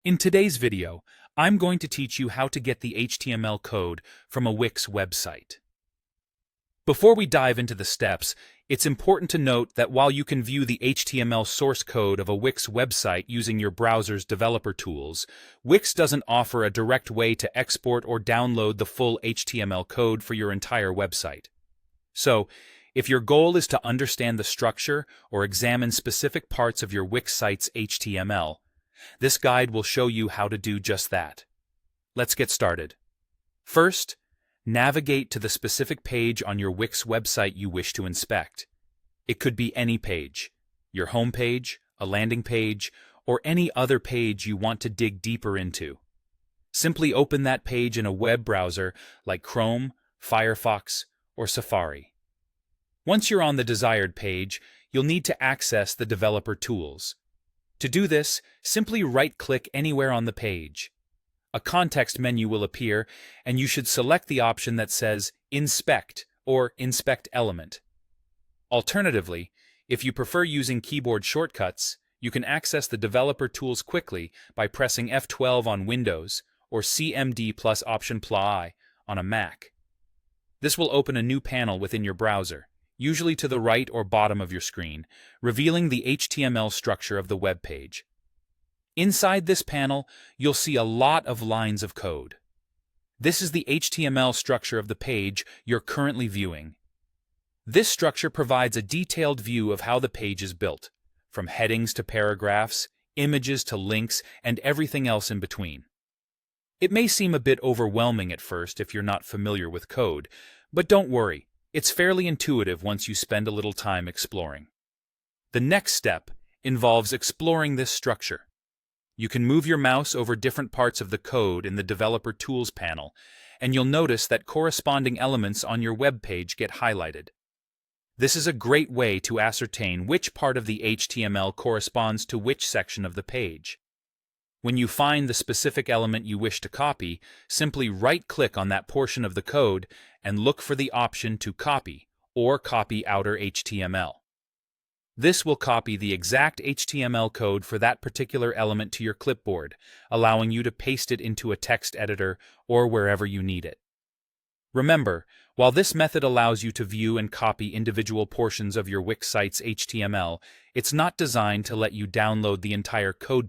In today's video, I'm going to teach you how to get the HTML code from a Wix website. Before we dive into the steps, it's important to note that while you can view the HTML source code of a Wix website using your browser's developer tools, Wix doesn't offer a direct way to export or download the full HTML code for your entire website. So, if your goal is to understand the structure or examine specific parts of your Wix site's HTML, this guide will show you how to do just that. Let's get started. First, navigate to the specific page on your Wix website you wish to inspect. It could be any page, your home page, a landing page, or any other page you want to dig deeper into. Simply open that page in a web browser like Chrome, Firefox, or Safari. Once you're on the desired page, you'll need to access the developer tools. To do this, simply right-click anywhere on the page. A context menu will appear, and you should select the option that says Inspect or Inspect Element. Alternatively, if you prefer using keyboard shortcuts, you can access the developer tools quickly by pressing F12 on Windows or CMD plus Option I on a Mac. This will open a new panel within your browser, usually to the right or bottom of your screen, revealing the HTML structure of the web page. Inside this panel, you'll see a lot of lines of code. This is the HTML structure of the page you're currently viewing. This structure provides a detailed view of how the page is built, from headings to paragraphs, images to links, and everything else in between. It may seem a bit overwhelming at first if you're not familiar with code, but don't worry. It's fairly intuitive once you spend a little time exploring. The next step involves exploring this structure. You can move your mouse over different parts of the code in the Developer Tools panel, and you'll notice that corresponding elements on your web page get highlighted. This is a great way to ascertain which part of the HTML corresponds to which section of the page. When you find the specific element you wish to copy, simply right-click on that portion of the code and look for the option to copy or copy outer HTML. This will copy the exact HTML code for that particular element to your clipboard, allowing you to paste it into a text editor or wherever you need it. Remember, while this method allows you to view and copy individual portions of your Wix site's HTML, it's not designed to let you download the entire code base.